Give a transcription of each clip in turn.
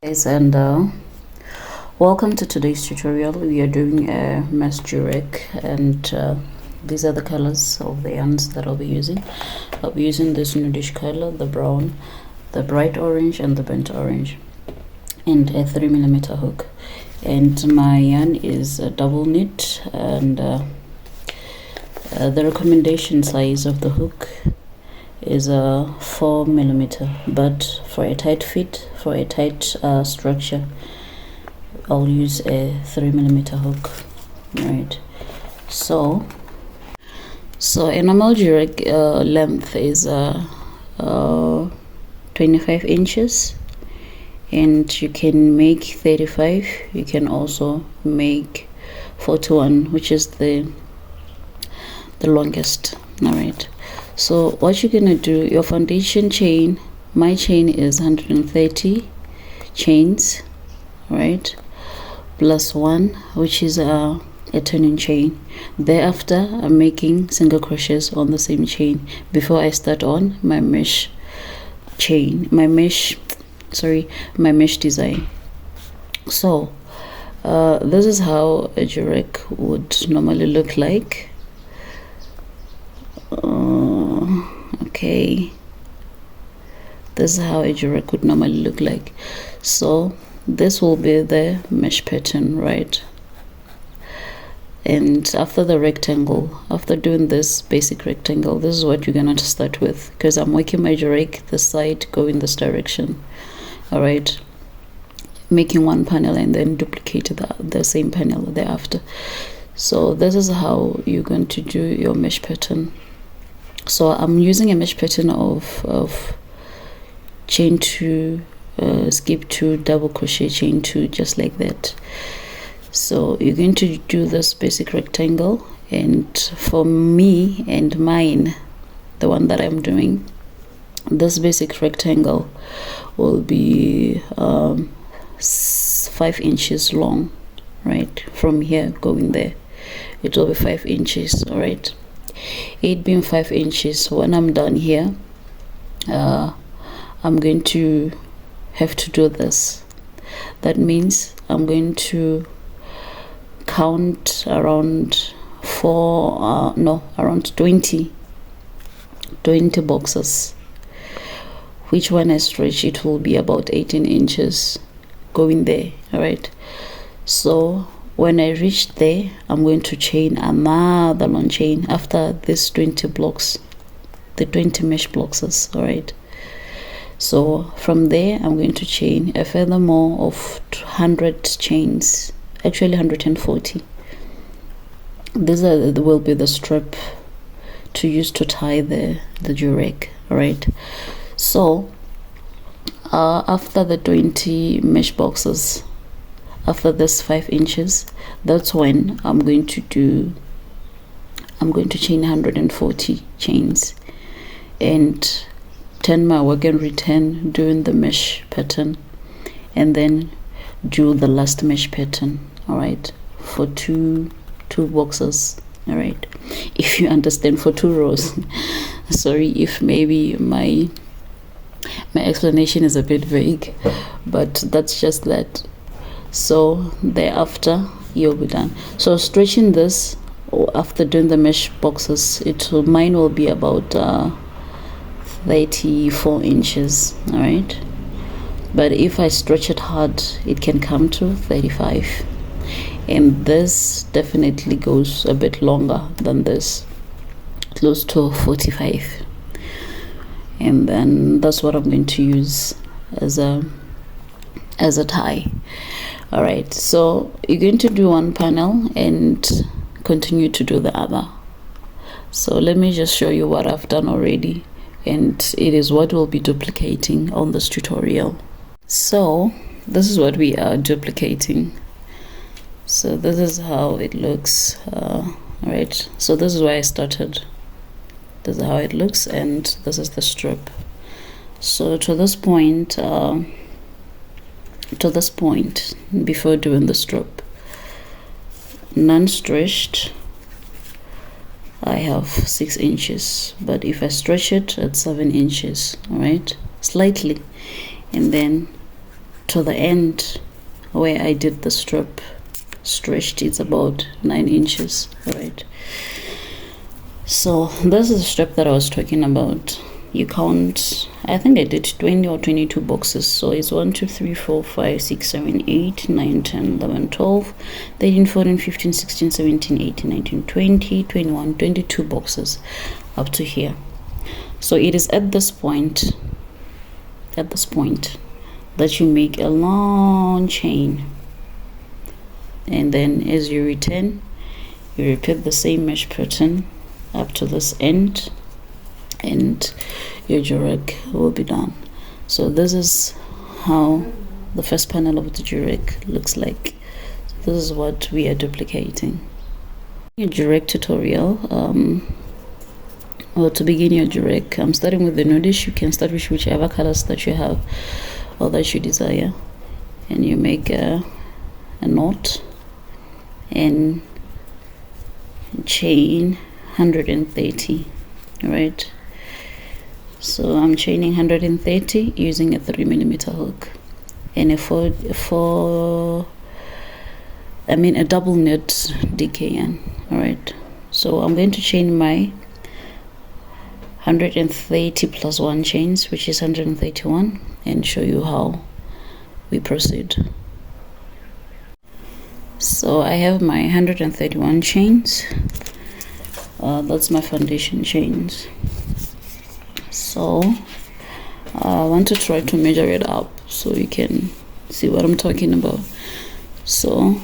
Guys, and welcome to today's tutorial. We are doing a mesh durag, and these are the colors of the yarns that I'll be using. I'll be using this nudish color, the brown, the bright orange, and the burnt orange, and a 3mm hook. And my yarn is a double knit, and the recommendation size of the hook is a 4mm, but for a tight fit, for a tight structure, I'll use a 3mm hook. Right, so a normal durag length is 25 inches, and you can make 35. You can also make 41, which is the longest. All right, so what you're gonna do, your foundation chain, my chain is 130 chains, right, plus 1, which is a turning chain. Thereafter, I'm making single crochets on the same chain before I start on my mesh chain, my mesh design. So this is how a durag would normally look like. Okay, this is how a durag would normally look like. So this will be the mesh pattern, right? And after the rectangle, after doing this basic rectangle, this is what you're gonna start with, because I'm working my durag the side go in this direction. All right, making one panel and then duplicate the same panel thereafter. So this is how you're going to do your mesh pattern. So I'm using a mesh pattern of chain 2, skip 2, double crochet, chain 2, just like that. So you're going to do this basic rectangle, and for me and mine, the one that I'm doing, this basic rectangle will be 5 inches long, right? From here going there, it will be 5 inches. All right, it being 5 inches. When I'm done here, I'm going to have to do this. That means I'm going to count around around 20 boxes, which when I stretch, it will be about 18 inches going there. All right, so when I reach there, I'm going to chain another long chain after this 20 blocks, the 20 mesh boxes. All right, so from there I'm going to chain a further more of 100 chains, actually 140. These will be the strap to use to tie the durag. All right, so after the 20 mesh boxes, after this 5 inches, that's when I'm going to chain 140 chains and turn my work and return doing the mesh pattern, and then do the last mesh pattern. All right, for two boxes. All right, if you understand, for 2 rows. Sorry if maybe my explanation is a bit vague, but that's just that. So thereafter you'll be done. So stretching this, after doing the mesh boxes, mine will be about 34 inches. All right, but if I stretch it hard, it can come to 35, and this definitely goes a bit longer than this, close to 45, and then that's what I'm going to use as a tie. All right, so you're going to do one panel and continue to do the other. So let me just show you what I've done already, and it is what we'll be duplicating on this tutorial. So this is what we are duplicating. So this is how it looks. All right, so this is where I started. This is how it looks, and this is the strip. So to this point, before doing the strip, non-stretched, I have 6 inches, but if I stretch it, it's 7 inches. All right, slightly, and then to the end where I did the strip stretched, it's about 9 inches. All right, so this is the strip that I was talking about. You count, I think I did 20 or 22 boxes, so it's 1 2 3 4 5 6 7 8 9 10 11 12 13 14 15 16 17 18 19 20 21 22 boxes up to here. So it is at this point that you make a long chain, and then as you return, you repeat the same mesh pattern up to this end, and your durag will be done. So this is how the first panel of the durag looks like. So this is what we are duplicating. Your durag tutorial, well, to begin your durag, I'm starting with the notice. You can start with whichever colors that you have or that you desire, and you make a knot and chain 130. All right, so I'm chaining 130 using a 3mm hook and a double knot DKN. All right, so I'm going to chain my 130 plus 1 chains, which is 131, and show you how we proceed. So I have my 131 chains. That's my foundation chains. So I want to try to measure it up so you can see what I'm talking about. So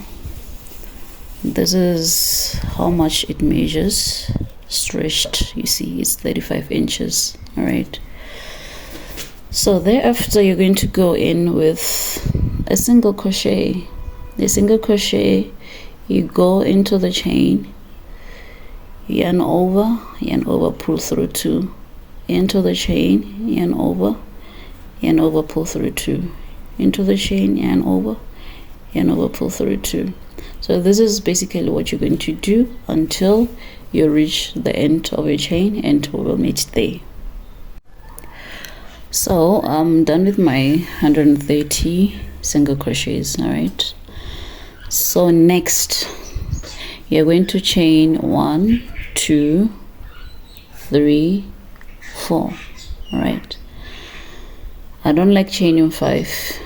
this is how much it measures stretched. You see, it's 35 inches. All right, so thereafter you're going to go in with a single crochet. You go into the chain, yarn over, pull through 2, into the chain, yarn over, pull through 2, into the chain, yarn over, pull through 2. So this is basically what you're going to do until you reach the end of your chain, and we will meet there. So I'm done with my 130 single crochets. All right, so next you're going to chain 1 2 3 4. All right, I don't like chaining 5,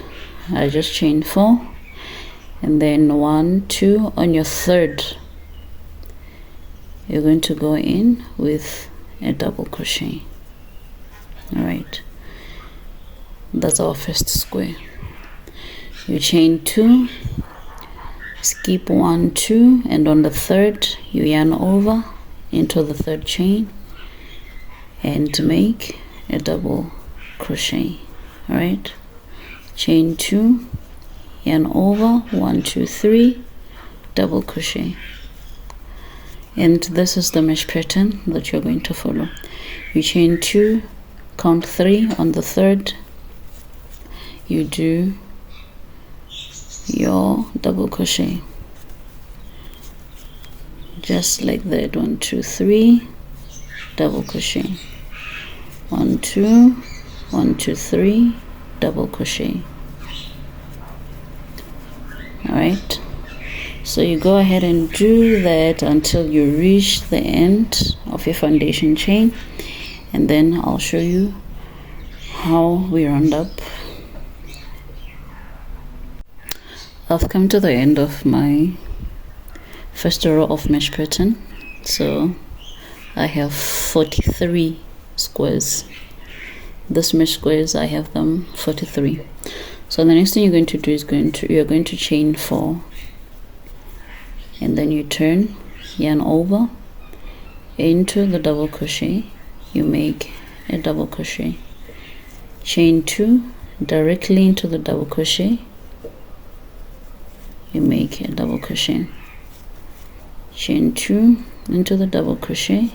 I just chain 4, and then 1 2. On your third, you're going to go in with a double crochet. All right, that's our first square. You chain 2, skip 1 2, and on the third you yarn over into the third chain and make a double crochet. All right, chain 2, yarn over, 1 2 3, double crochet. And this is the mesh pattern that you're going to follow. You chain 2, count 3. On the third, you do your double crochet, just like that. 1 2 3, double crochet. 1 2 1 2 3, double crochet. All right, so you go ahead and do that until you reach the end of your foundation chain, and then I'll show you how we round up. I've come to the end of my first row of mesh pattern. So I have 43 squares. This mesh squares, I have them 43. So the next thing you're going to do is you're going to chain 4, and then you turn, yarn over into the double crochet, you make a double crochet, chain 2 directly into the double crochet, you make a double crochet, chain 2 into the double crochet,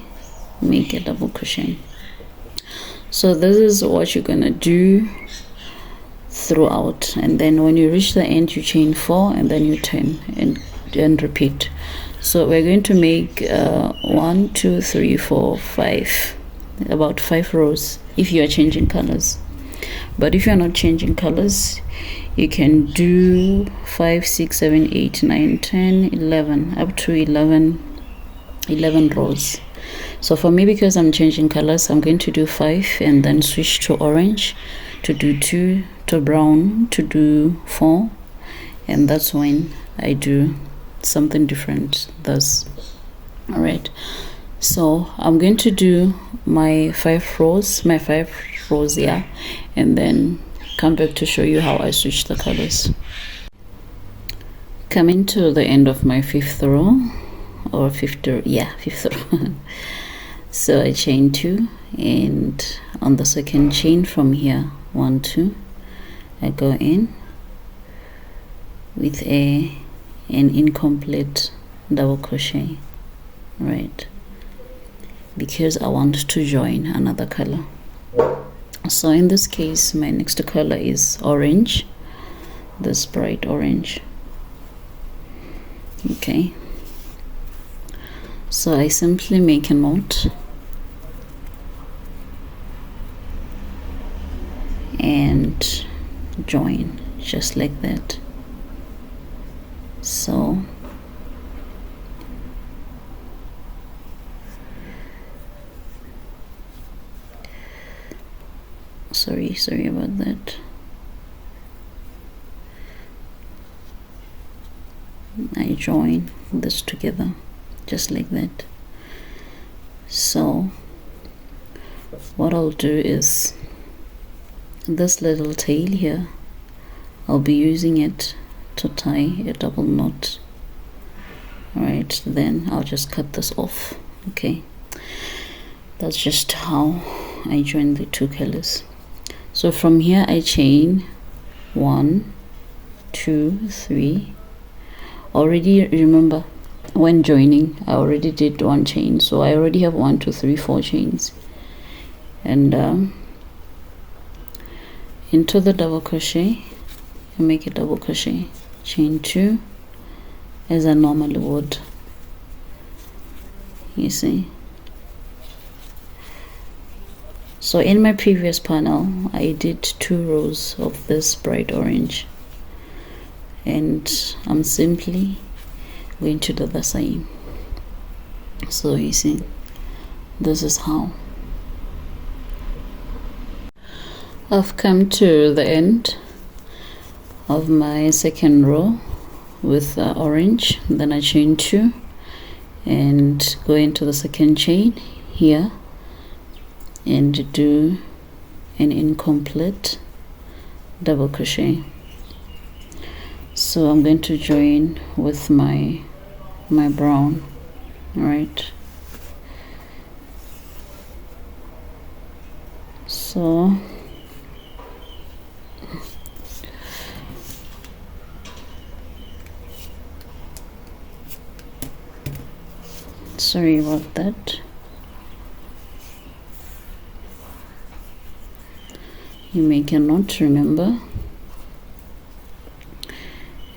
make a double crochet. So this is what you're gonna do throughout, and then when you reach the end you chain 4 and then you turn and repeat. So we're going to make 1 2 3 4 5, about 5 rows if you are changing colors. But if you're not changing colors, you can do 5, 6, 7, 8, 9, 10, 11, up to 11 rows. So for me, because I'm changing colors, I'm going to do 5 and then switch to orange, to do 2, to brown, to do 4, and that's when I do something different. Thus, all right, so I'm going to do my 5 rows, yeah, and then come back to show you how I switch the colors. Coming to the end of my 5th row, or 5th row. So I chain 2, and on the second chain from here, 1, 2, I go in with an incomplete double crochet, right, because I want to join another color. So in this case, my next color is orange, this bright orange. Okay, so I simply make a knot and join just like that. So sorry about that. I join this together just like that. So what I'll do is this little tail here, I'll be using it to tie a double knot. All right, then I'll just cut this off. Okay, that's just how I join the 2 colors. So from here I chain 1, 2, 3. Already remember, when joining I already did 1 chain, so I already have 1, 2, 3, 4 chains, and into the double crochet I make a double crochet, chain 2 as I normally would, you see. So in my previous panel I did 2 rows of this bright orange, and I'm simply going to do the same. So you see, this is how I've come to the end of my 2nd row with orange. Then I chain 2 and go into the 2nd chain here and do an incomplete double crochet. So I'm going to join with my brown. All right, so sorry about that. You make a knot, remember,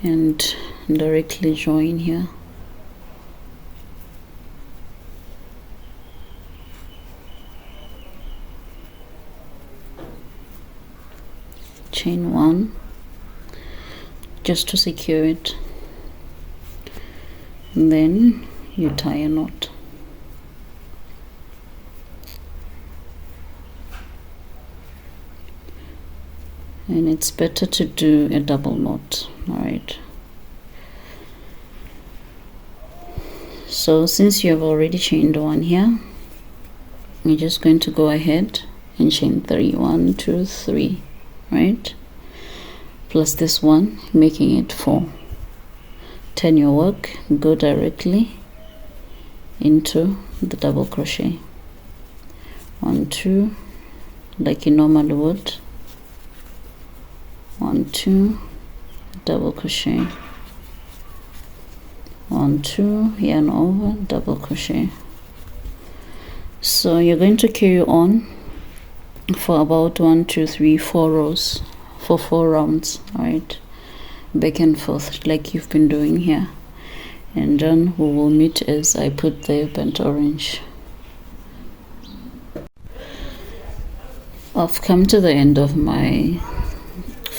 and directly join here. Chain 1 just to secure it, and then you tie a knot. And it's better to do a double knot. All right, so since you have already chained 1 here, you're just going to go ahead and chain 3. 1, 2, 3, right, plus this one, making it 4. Turn your work, go directly into the double crochet. 1, 2, like you normally would. 1, 2, double crochet. 1, 2, yarn over, double crochet. So you're going to carry on for about 1, 2, 3, 4 rows for 4 rounds. All right, back and forth like you've been doing here, and then we will meet as I put the burnt orange. I've come to the end of my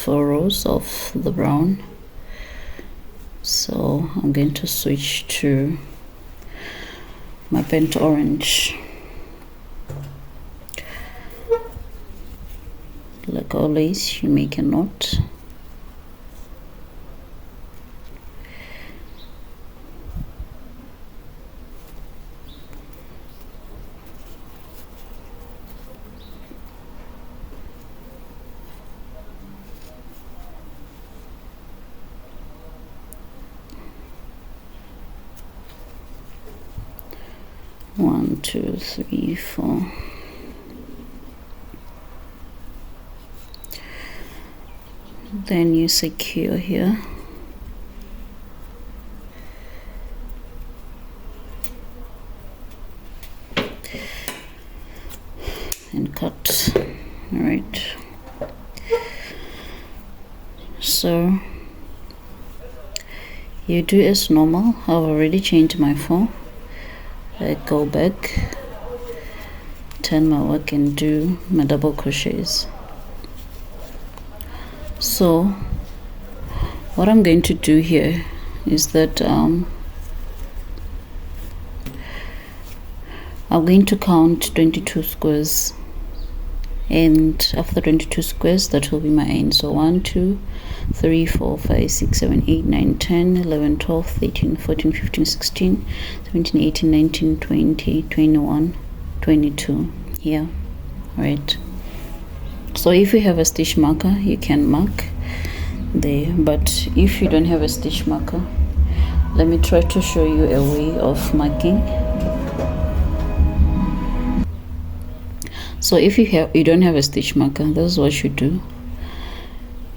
4 rows of the brown. So I'm going to switch to my burnt orange. Like always, you make a knot. One, two, three, four. Then you secure here. And cut. All right. So you do as normal. I've already changed my phone. I go back, turn my work and do my double crochets. So what I'm going to do here is that I'm going to count 22 squares, and after 22 squares that will be my end. So 1 2 3 4 5 6 7 8 9 10 11 12 13 14 15 16 17 18 19 20 21 22 here, right? So if you have a stitch marker, you can mark there, but if you don't have a stitch marker, let me try to show you a way of marking. So if you don't have a stitch marker, this is what you do.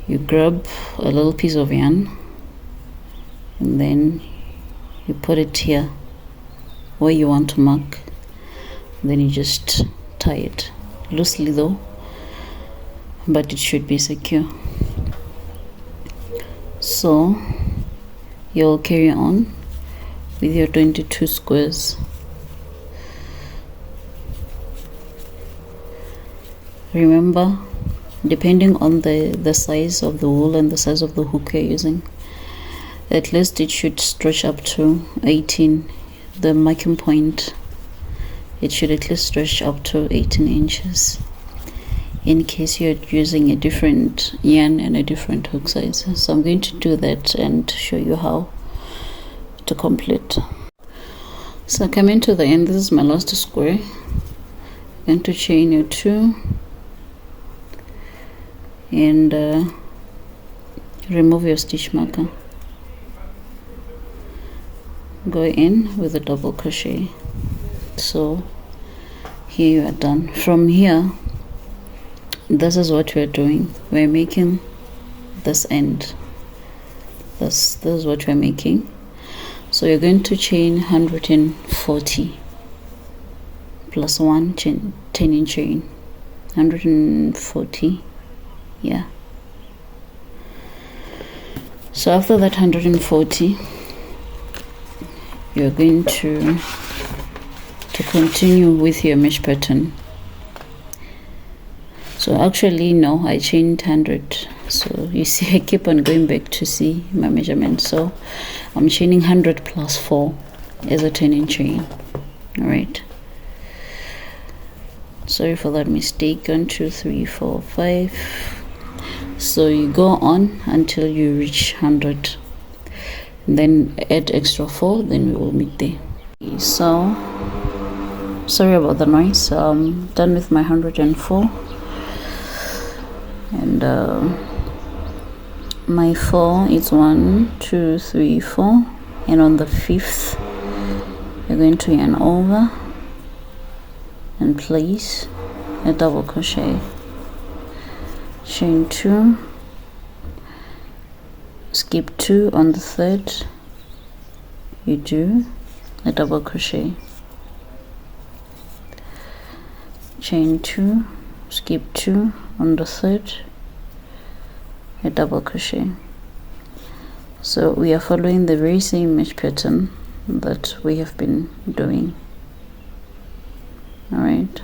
You grab a little piece of yarn and then you put it here where you want to mark. Then you just tie it loosely though, but it should be secure. So you'll carry on with your 22 squares. Remember, depending on the size of the wool and the size of the hook you're using, at least it should stretch up to 18, the marking point. It should at least stretch up to 18 inches in case you're using a different yarn and a different hook size. So I'm going to do that and show you how to complete. So coming to the end, this is my last square. I'm going to chain your 2 and remove your stitch marker. Go in with a double crochet. So here you are done. From here, this is what we're doing. We're making this end. This is what we're making. So you're going to chain 140 plus 1 chain, 10 in chain, 140. Yeah. So after that 140, you're going to continue with your mesh pattern. So actually no, I chained 100. So you see, I keep on going back to see my measurement. So I'm chaining 100 plus 4 as a 10 in chain. All right. Sorry for that mistake. 1 2 3 4 5. So you go on until you reach 100, and then add extra 4, then we will meet there. So sorry about the noise. I'm done with my 104, and my 4 is 1 2 3 4, and on the 5th you're going to yarn over and place a double crochet, chain 2, skip 2. On the 3rd you do a double crochet, chain 2, skip 2. On the 3rd a double crochet. So we are following the very same mesh pattern that we have been doing. All right.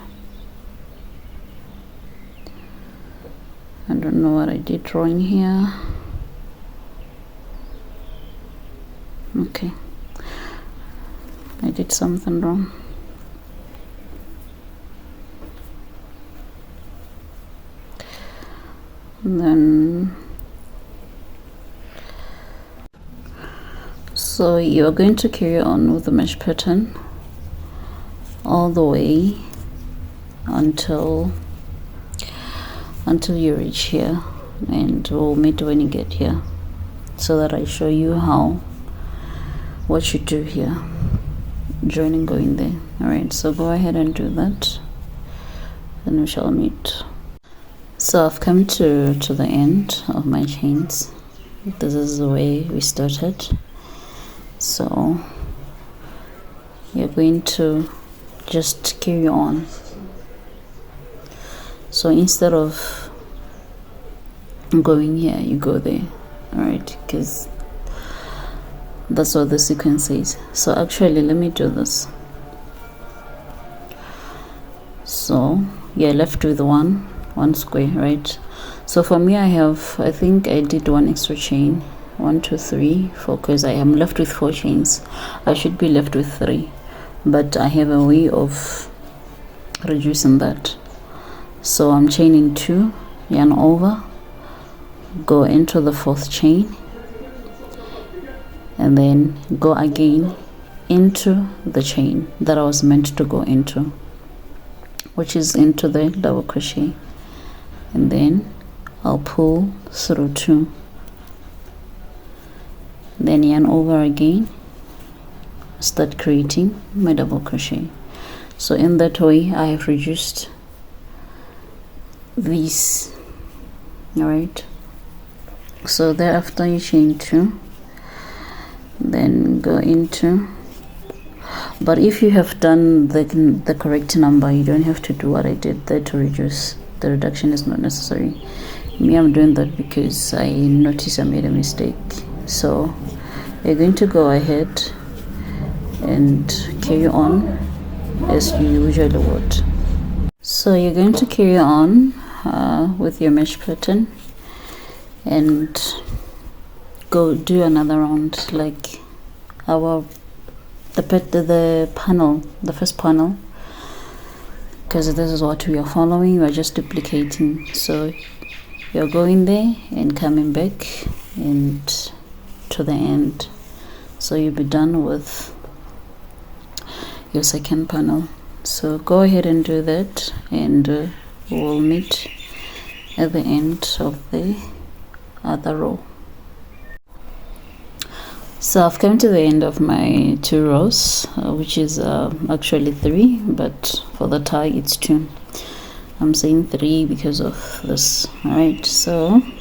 I don't know what I did wrong here. Okay, I did something wrong. And then so you're going to carry on with the mesh pattern all the way until you reach here, and we'll meet when you get here so that I show you what you do here, joining going there. All right, so go ahead and do that and we shall meet. So I've come to the end of my chains. This is the way we started. So you're going to just carry on. So instead of going here, you go there. All right, because that's what the sequence is. So actually, let me do this. So you're left with one square, right? So for me, I think I did one extra chain, 1 2 3 4, because I am left with 4 chains. I should be left with 3, but I have a way of reducing that. So I'm chaining 2, yarn over, go into the 4th chain, and then go again into the chain that I was meant to go into, which is into the double crochet, and then I'll pull through 2, then yarn over again, start creating my double crochet. So in that way I have reduced these. All right, so thereafter you chain 2, then go into, but if you have done the correct number, you don't have to do what I did there to reduce. The reduction is not necessary. Me, I'm doing that because I noticed I made a mistake. So you're going to go ahead and carry on as you usually would. So you're going to carry on with your mesh pattern and go do another round, like the panel, the first panel, because this is what we are following. We are just duplicating. So you're going there and coming back and to the end, so you'll be done with your second panel. So go ahead and do that, and we'll meet at the end of the other row. So I've come to the end of my 2 rows, which is actually 3, but for the tie it's 2. I'm saying 3 because of this. All right, so I'm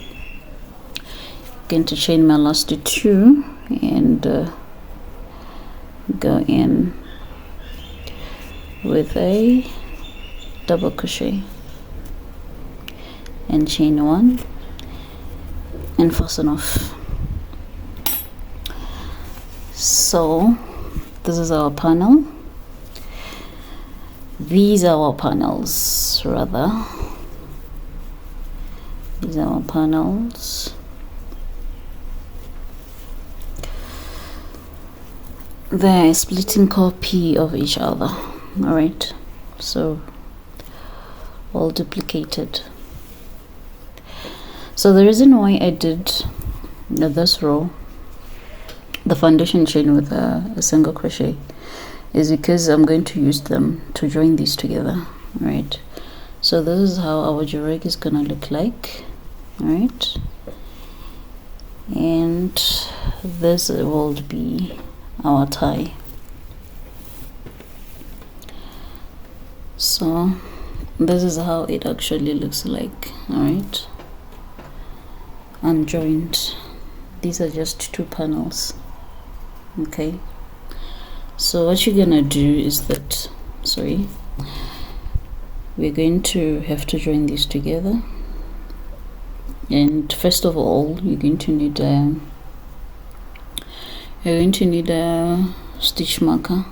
going to chain my last 2 and go in with a double crochet and chain 1 and fasten off. So this is our panel. These are our panels, rather. These are our panels. They're a splitting copy of each other. All right, so all duplicated. So the reason why I did this row, the foundation chain with a single crochet, is because I'm going to use them to join these together. Right, so this is how our durag is gonna look like. All right, and this will be our tie. So this is how it actually looks like. All right, unjoined. These are just 2 panels. Okay, so what you're gonna do is that, we're going to have to join these together, and first of all you're going to need a stitch marker,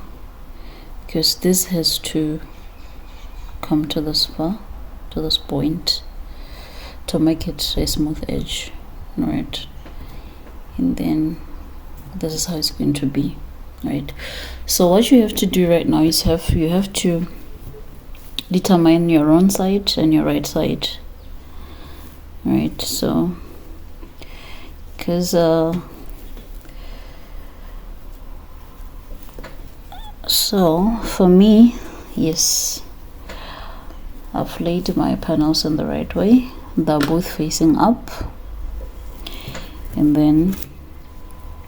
because this has to come to this point to make it a smooth edge. Right, and then this is how it's going to be. Right, so what you have to do right now is you have to determine your wrong side and your right side. Right, so because so for me, yes, I've laid my panels in the right way. They're both facing up, and then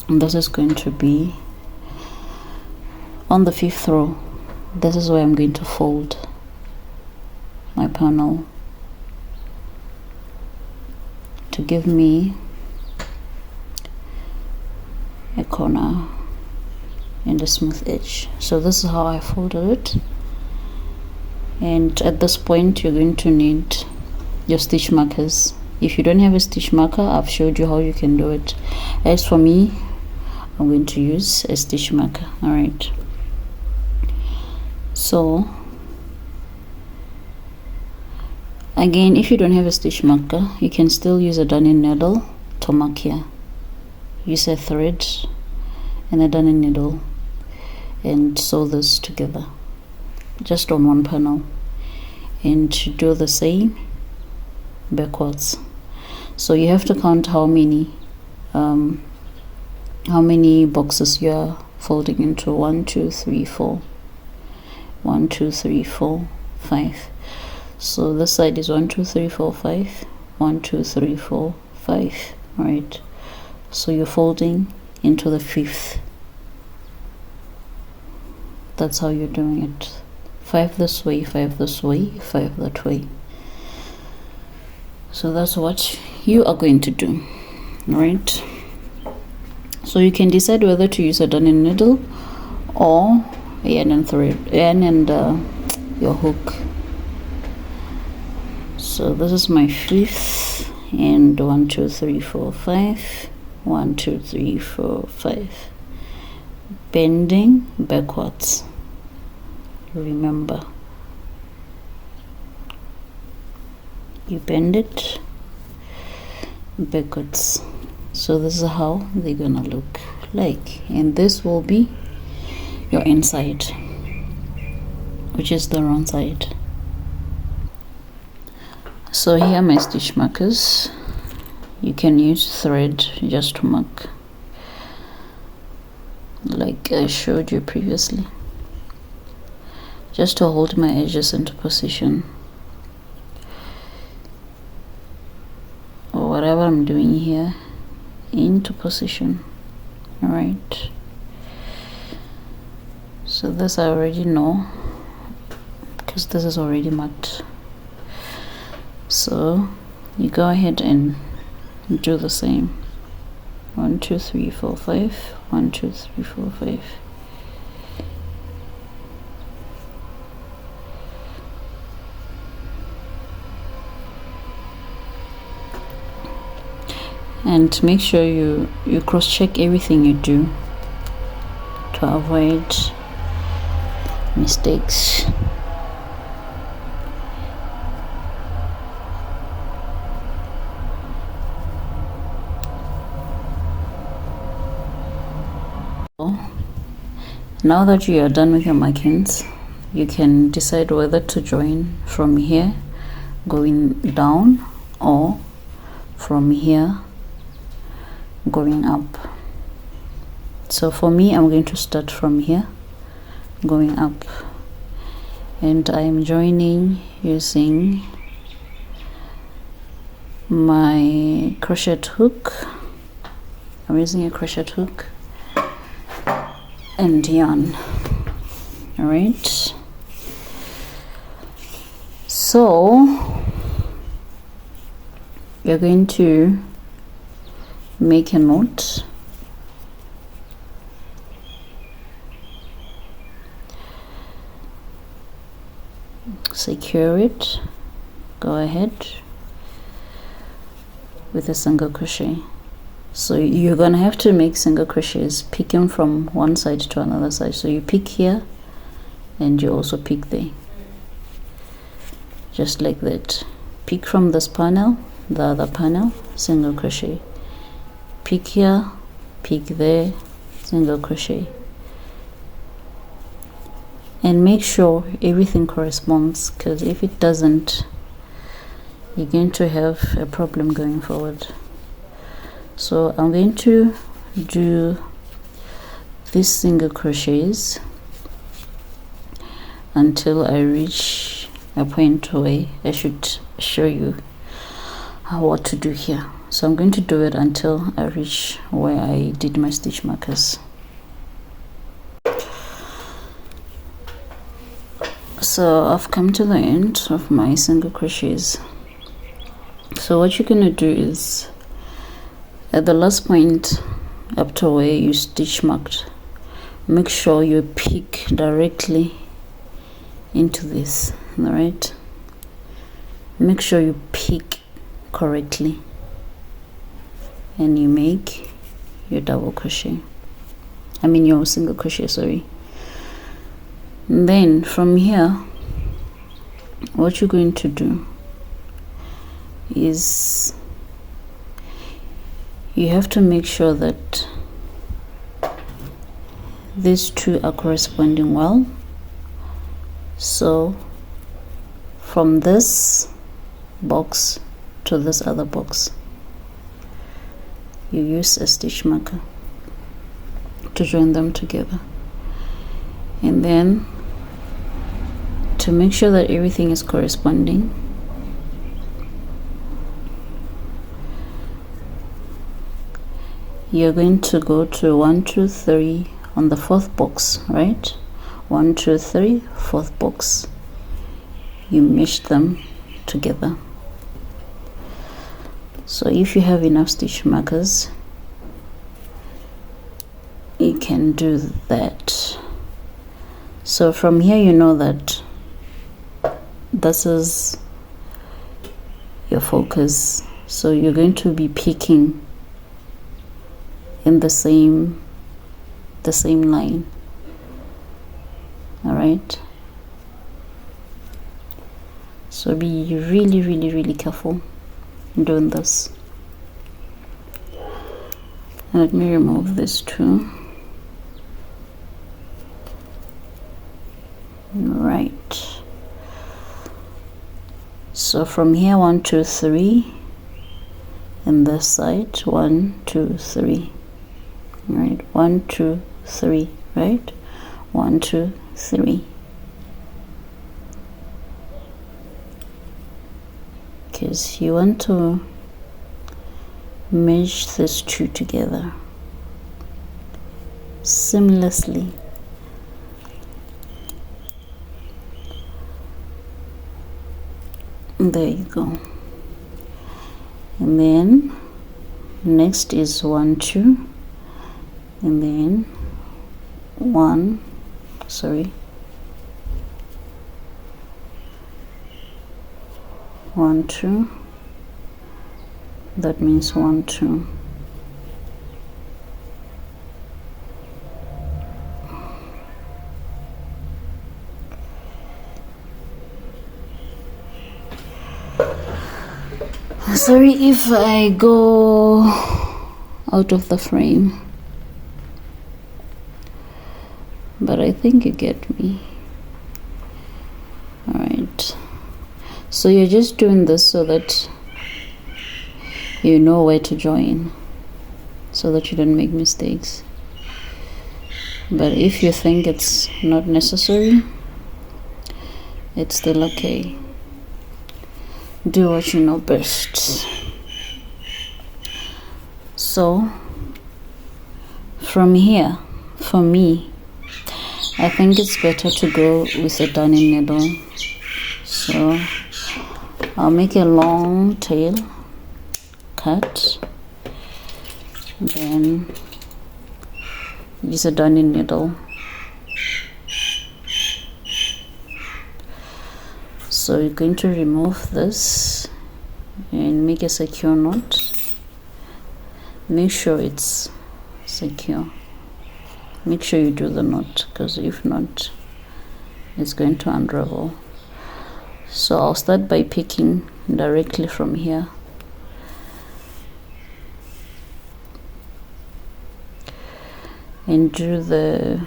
this is going to be on the 5th row. This is where I'm going to fold my panel to give me a corner and a smooth edge. So this is how I folded it, and at this point you're going to need your stitch markers. If you don't have a stitch marker, I've showed you how you can do it. As for me, I'm going to use a stitch marker. All right, so again, if you don't have a stitch marker, you can still use a darning needle to mark here. Use a thread and a darning needle and sew this together just on one panel, and do the same backwards. So you have to count how many boxes you are folding into. 1 2 3 4, 1 2 3 4 5. So this side is 1 2 3 4 5, 1 2 3 4 5. Right, so you're folding into the 5th. That's how you're doing it. 5 this way, 5 this way, 5 that way. So that's what you are going to do. Right, so you can decide whether to use a darning needle or a yarn and thread, yarn and your hook. So this is my 5th, and 1 2 3 4 5, 1 2 3 4 5, bending backwards. Remember, you bend it backwards. So this is how they're gonna look like, and this will be your inside, which is the wrong side. So here are my stitch markers. You can use thread just to mark, like I showed you previously, just to hold my edges into position, or whatever I'm doing here, into position. All right, so this I already know because this is already marked. So you go ahead and do the same. 1 2 3 4 5, 1 2 3 4 5. And make sure you cross check everything you do to avoid mistakes. Now that you are done with your markings, you can decide whether to join from here going down or from here going up. So for me, I'm going to start from here going up, and I'm joining using my crochet hook. I'm using a crochet hook and yarn. All right, so you're going to make a knot, secure it, go ahead with a single crochet. So you're gonna have to make single crochets picking from one side to another side. So you pick here and you also pick there, just like that. Pick from this panel, the other panel, single crochet, pick here, pick there, single crochet, and make sure everything corresponds, because if it doesn't, you're going to have a problem going forward. So I'm going to do these single crochets until I reach a point where I should show you what to do here. So I'm going to do it until I reach where I did my stitch markers. So I've come to the end of my single crochets. So what you're going to do is, at the last point up to where you stitch marked, make sure you pick directly into this. All right, make sure you pick correctly and you make your double crochet, your single crochet, sorry. And then from here, what you're going to do is you have to make sure that these two are corresponding well. So from this box to this other box, you use a stitch marker to join them together. And then to make sure that everything is corresponding, you're going to go to 1 2 3 on the fourth box, right? 1 2 3, fourth box, you mesh them together. So if you have enough stitch markers, you can do that. So from here, you know that this is your focus, so you're going to be picking in the same line. All right, so be really careful doing this. Let me remove this too. Right, so from here 1 2 3, and this side 1 2 3, right? 1 2 3, right? 1 2 3, because you want to mesh these two together seamlessly. There you go. And then next is 1 2, and then 1 2, that means 1 2. Sorry if I go out of the frame, but I think you get me. All right, so you're just doing this so that you know where to join, so that you don't make mistakes. But if you think it's not necessary, it's still okay. Do what you know best. So from here, for me, I think it's better to go with a darning needle. So I'll make a long tail cut, then use a darning needle. So you're going to remove this and make a secure knot. Make sure it's secure. Make sure you do the knot, because if not, it's going to unravel. So I'll start by picking directly from here and do the,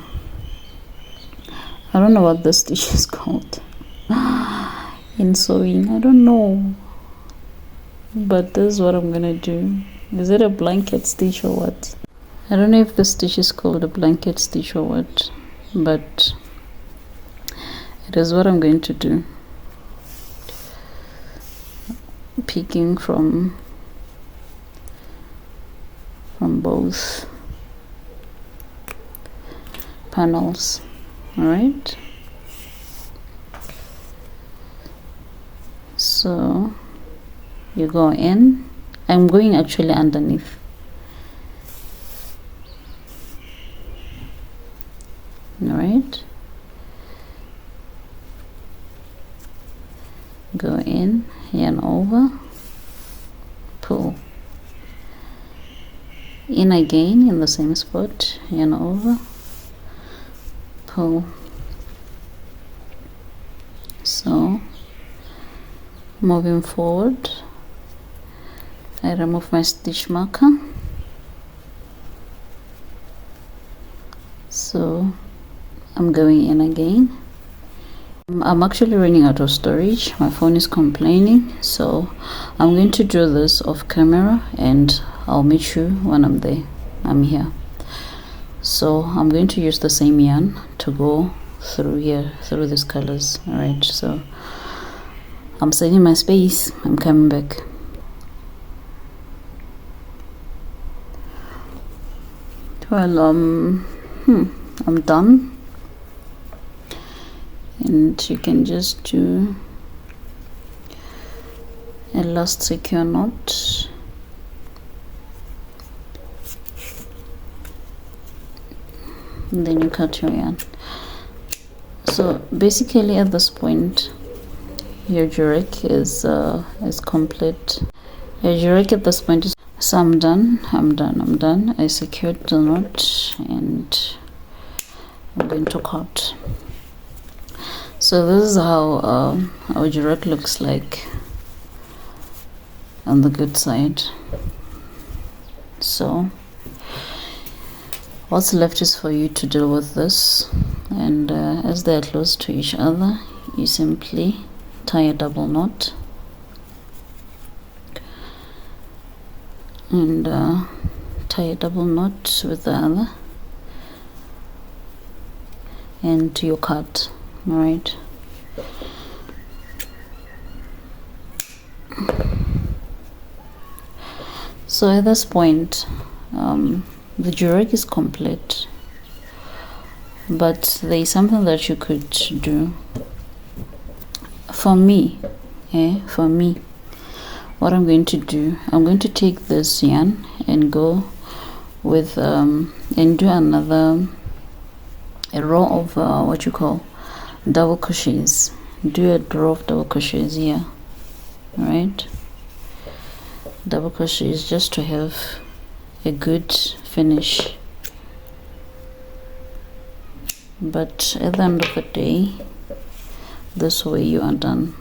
I don't know what the stitch is called in sewing, I don't know, but this is what I'm gonna do. Is it a blanket stitch or what? I don't know if the stitch is called a blanket stitch or what, but it is what I'm going to do, picking from both panels. All right, so you go in. I'm going actually underneath. All right, go in, yarn over, pull in again in the same spot, yarn over, pull. So moving forward, I remove my stitch marker. So I'm going in again. I'm actually running out of storage. My phone is complaining, so I'm going to do this off camera and I'll meet you when I'm there. I'm here. So I'm going to use the same yarn to go through here, through these colors. All right, so I'm saving my space. I'm coming back. Well, I'm done. And you can just do a last secure knot, and then you cut your yarn. So basically at this point your durag is complete. Your durag at this point is, so I'm done. I secured the knot and I'm going to cut. So this is how our durag looks like on the good side. So what's left is for you to deal with this, and as they are close to each other, you simply tie a double knot and tie a double knot with the other and you cut. All right, so at this point the durag is complete, but there is something that you could do. For me, what I'm going to do, I'm going to take this yarn and go with and do a row of what you call double crochets. Do a row of double crochets here. All right, double crochets just to have a good finish. But at the end of the day, this way you are done.